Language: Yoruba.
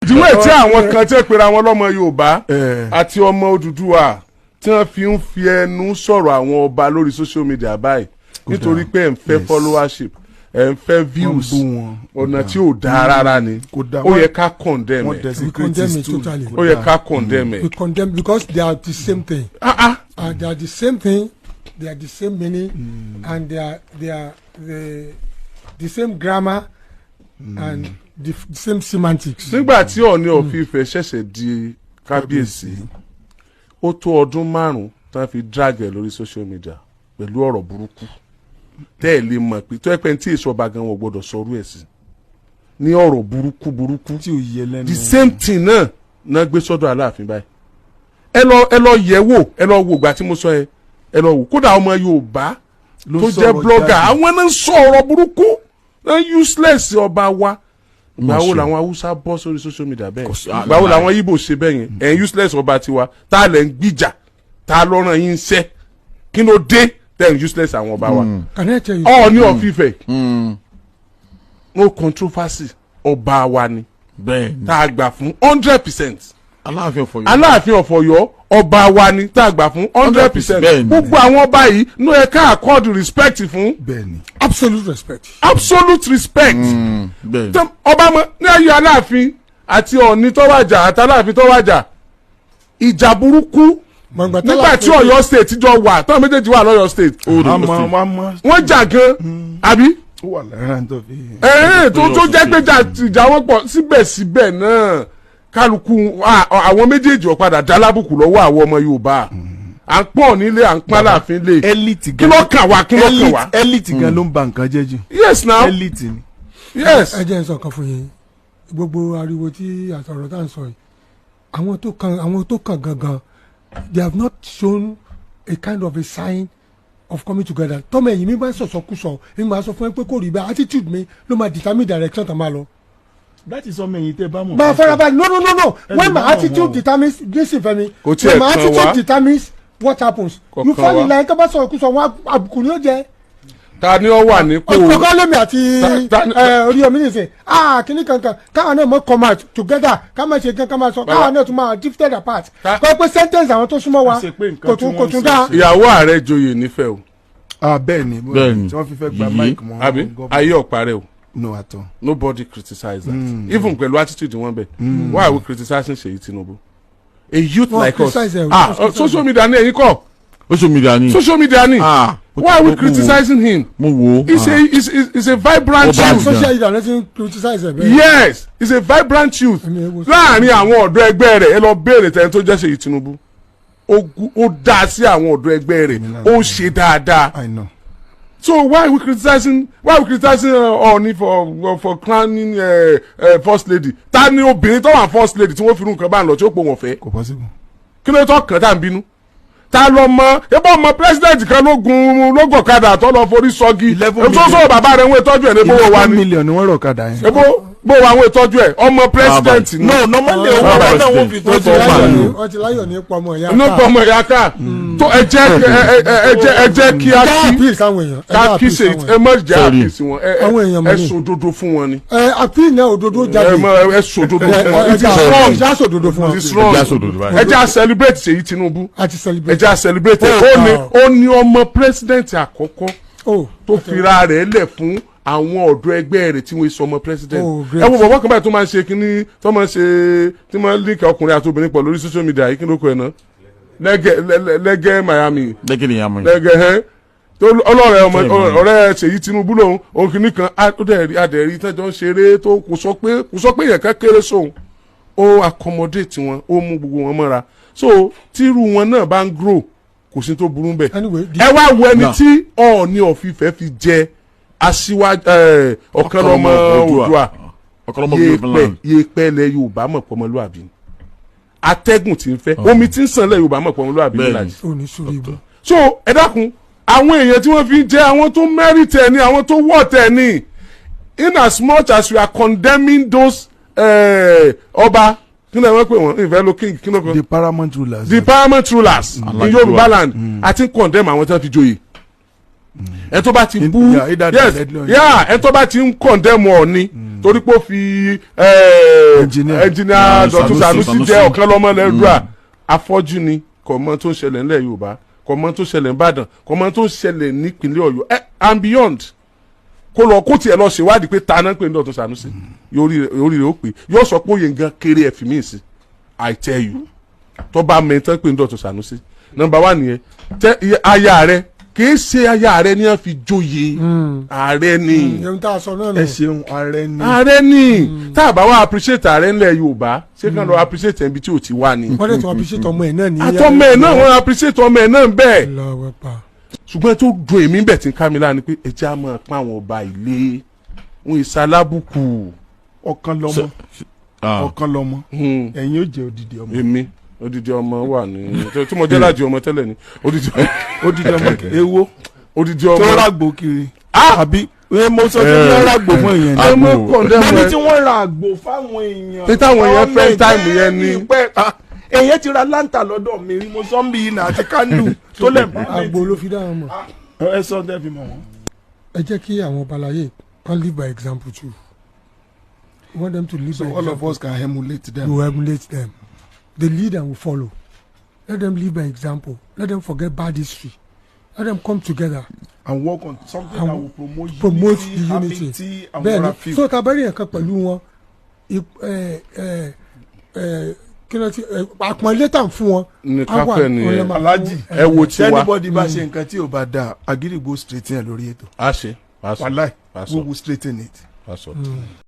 ìdíwẹ̀ tí àwọn kan tí pera wọn lọ́mọ Yorùbá àti ọmọ Odùduwà tí wọ́n fi ẹnu sọ̀rọ̀ àwọn ọba lórí social media báyìí nítorí pé ẹ̀ ń fẹ́ followership ẹ̀ ń fẹ́ views ọ̀nà tí ò dáa rárá ni ó yẹ ká condemn ẹ̀. We condemn it totally. ó yẹ ká condemn ẹ̀. We condemn because they are the same thing. They are the same thing. They are the same meaning, and they are the same grammar and the same semantics. Nígbà tí Ọọ̀ni of Ifẹ̀ ṣẹ̀ṣẹ̀ di kábíyèsí ó tó ọdún 5 tán fi drag ẹ̀ lórí social media pẹ̀lú ọ̀rọ̀ burúkú tẹ́ ẹ̀ lè mọ̀ pé tó ẹ pẹ́ tí èso ọba gan wọ́n gbọ́dọ̀ sọ̀rọ̀ ẹ̀ sí ní ọ̀rọ̀ burúkú tí ò yẹ lẹ́nu. The same thing náà gbé sọ́dọ̀ Aláàfin báyìí ẹ lọ yẹ̀ wò ẹ lọ wò gbà tí mo sọ ẹ lọ wò kódà ọmọ Yorùbá tó jẹ́ blogger àwọn náà ń sọ ọ̀rọ̀ burúkú náà useless ọba wa gbàwo làwọn Haúsá bọ́ sórí social media bẹ́ẹ̀ gbàwo làwọn Ìgbò ṣe bẹ́ẹ̀ yẹn ẹ̀ useless ọba tiwa tá a lẹ̀ ń gbìjà tá a lọ́ràn yín ṣẹ́ kí ló dé then useless àwọn ọba wa. Ọọ̀ni of Ifẹ̀ no controversy ọba wa ni tá a gbà fún 100%. Aláàfin of Ọ̀yọ́ ọba wa ni tá a gbà fún 100%. gbogbo àwọn ọba yìí ló yẹ ká accord respect fún. Absolute respect. Absolute respect. ọba mọ ní ayé Aláàfin àti Ọọ̀ni tó wàjà àti Aláàfin tó wàjà ìjà burúkú nígbà tí Ọ̀yọ́ state jọ wà táwọn méjèèjì wà lọ́yọ́ state. wọ́n jà gan àbí. tó jẹ́ pé ìjà wọn pọ̀ síbẹ̀síbẹ̀ náà kálukú àwọn méjèèjì ọ̀padà dálábùkù lọ́wọ́ àwọn ọmọ Yorùbá à ń pọ̀ nílé à ń pọ́n Aláàfin lé kí ló kàn wá. elite gan ló ń ba nǹkan jẹ́ jù. yes now elite ni. yes. ẹ jẹ́ n sọ kan fún yín gbogbo ariwo tí àtọ̀rọ̀ tá à ń sọ yìí àwọn tó kàn gangan they have not shown a kind of a sign of coming together. tọ́mọ ẹ̀yìn mi bá ń sọ̀sọ̀kúsọ mi máa sọ fún ẹ pé kò rí bẹ́ẹ̀ attitude mi ló máa determine direction tá a máa lọ. that is ọmọ ẹ̀yìn tẹ́ bá mọ̀. bá a fara balẹ̀ no when my attitude determines listen Fẹ́mi when my attitude determines what happens you fall in line tó bá sọ̀rọ̀kúsọ wọn àbùkù ni ó jẹ́. ta ni ó wà nípò. ọkọ lèmi àti Oríyọmí nìsín kìnnì kankan káwọn náà mọ come out together ká máa ṣe kankan máa sọ káwọn náà tún máa drifted apart kọ́ pé sentence àwọn tó súnmọ́ wa kò tún dá. ìyàwó ààrẹ joyè nífẹ̀ẹ́ o. bẹ́ẹ̀ni tí wọ́n fi fẹ́ gba mic mọ́. àbí ayé ọ̀parẹ́ o. no at all. Nobody criticize that. Even pẹ̀lú attitude wọn bẹ̀. Why are we criticizing Ṣèyí Tinubu? A youth like us. Social media ni ẹ̀yin kọ́. Social media ni. Why are we criticizing him? He's a vibrant youth. Social media nothing criticize him. Yes, he's a vibrant youth. Láàárín àwọn ọ̀dọ́ ẹgbẹ́ rẹ̀ ẹ lọ béèrè tẹni tó jẹ́ Ṣèyí Tinubu. Ó dá sí àwọn ọ̀dọ́ ẹgbẹ́ rẹ̀. Ó ṣe dáadáa. I know. So why are we criticizing Ọọ̀ni for crowning first lady? Ta ni obìnrin tó wà first lady tí wọ́n fi irú nǹkan bá ń lọ tí ó pò wọ́n fẹ́? Kò possible. Kí ló tó kàn tá à ń bínú? Ta lọ mọ ebó ọmọ president kan lógun ọ̀kadà tó lọ forí sọ́gi sọ́sọ́ bàbá rẹ̀ ń wé tọ́jú ẹ̀ ní bówó wa ni 11 million ni wọ́n rọ̀ ọ̀kadà yẹn. ebó bówó wa ń wé tọ́jú ẹ̀ ọmọ president ni. no normally owó wa náà wọ́n fi tọ́jú ẹ̀ ní. wọ́n ti láyọ̀ ní pọmọ ìyá ká. ní pọmọ ìyá ká tó ẹ jẹ́ kí a kí ṣe ẹ má jẹ́ àkíyèsí wọn ẹ sòdodo fún wọn ni. àpíì náà òdodo jáde. ẹ sòdodo fún wọn. it is wrong. ẹ jẹ́ à celebrate Ṣèyí Tinubu. ẹ jẹ́ à celebrate ó ní ọmọ president àkọ́kọ́ tó fira rẹ̀ lẹ̀ fún àwọn ọ̀dọ́ ẹgbẹ́ rẹ̀ tí wọ́n sọ ọmọ president. ẹ wo bọ̀bọ̀ kan báyìí tó máa ń ṣe kínní tó máa ń ṣe tí máa ń link ọkùnrin àti obìnrin pọ̀ lórí social media yìí kí ló kọ ẹ̀ náà lẹ́gẹ́ Miami lẹ́gẹ́ tó ọlọ́rẹ̀ Ṣèyí Tinubu lòun òun kìíní kan adẹ̀rí tẹ́jọ́ ń ṣeré tó kò sọ pé yẹn kéré sóun ó accommodate wọn ó mú gbogbo wọn mọ́ra so tírú wọn náà bá ń grow kò sí tó burú bẹ́ẹ̀ ẹ wá wo ẹni tí Ọọ̀ni of Ifẹ̀ fi jẹ aṣíwájú ọ̀kanlọ́mọ Oòduà yẹpẹ́ lẹ Yorùbá mọ̀ pọ̀mọlúàbí atẹ́gùn tí ń fẹ́ omi tí ń sàn lẹ Yorùbá mọ̀ pọ̀mọlúàbí nílàjì so ẹ dákun àwọn èèyàn tí wọ́n fi jẹ́ àwọn tó merit ẹ̀ ní àwọn tó worth ẹ̀ ní in as much as we are condemning those ọba kí ló ń pè wọ́n ìfẹ́ ló king kí ló kọ́. the paramount rulers in Yorùbá land àti condemn àwọn tí wọ́n fi joyè ẹ tó bá ti bú ẹ tó bá ti ń condemn Ọọ̀ni torí pé ó fi engineer Dọ̀tun Sanusi jẹ́ ọ̀kan lọ́mọ lẹ́dùá afọ́jú ni kò mọ tó ń ṣẹlẹ̀ nílẹ̀ Yorùbá kò mọ tó ń ṣẹlẹ̀ níbàdàn kò mọ tó ń ṣẹlẹ̀ nípínlẹ̀ Ọ̀yọ́ and beyond kó lọ kó tiẹ̀ lọ ṣèwádìí pé ta náà pé ní Dọ̀tun Sanusi orí rẹ̀ ó pè yóò sọ pé òye nǹkan kéré ẹ̀fì míì sí I tell you tó bá mẹ́tọ́ pé ní Dọ̀tun Sanusi number one nìyẹn aya rẹ̀ kìí ṣe aya rẹ ni wọn fi joyè ààrẹ ni ẹ ṣeun ààrẹ ni tá a bá wá appreciate ààrẹ ńlẹ̀ Yorùbá ṣé kàn lọ appreciate ẹnbi tí ò ti wá ni. wọ́n dẹ̀ tún appreciate ọmọ ẹ̀ náà ní. àtọmọ ẹ̀ náà wọ́n appreciate ọmọ ẹ̀ náà bẹ́ẹ̀. ṣùgbọ́n tó dùn èmi bẹ̀ tí ń ká mi lára ni pé ẹ jẹ́ àmọ́ pa àwọn ọba ilé wọn ìsalábùkù. ọ̀kan lọ́mọ ẹ̀yin ó jẹ́ odidi ọmọ. èmi odidi ọmọ wà ní tí mo jẹ́ láti ọmọ tẹ́lẹ̀ ni odidi ọmọ ewo odidi ọmọ tó ràgbò kiri àbí mo sọ pé wọ́n ràgbò fún èèyàn ní mo tí wọ́n ra àgbò fáwọn èèyàn pé táwọn èèyàn fẹ́ táìmù yẹn ni èèyàn ti ra láǹtà lọ́dọ̀ mi rí mo sọ ń bí iná àti kándù tó lẹ̀ bá àgbò ló fi dáhùn mọ̀. ẹ sọ tẹ́ fi mọ̀ wọ́n. ẹ jẹ́ kí àwọn balaye kan live by example too. We want them to live by example. So all of us can emulate them. We emulate them. They lead and we follow. Let them live by example. Let them forget bad history. Let them come together and work on something that will promote the unity and moral feel. So tabari yẹn kan pẹ̀lú wọn kí ló ti àpọ̀nlé tàn fún wọn. ní káfẹ́ ni Alhaji ẹ wo tiwa. anybody bá ṣe nǹkan tí ò bá dáa agiri go straight in lórí ètò. a ṣe wàláì we will straighten it.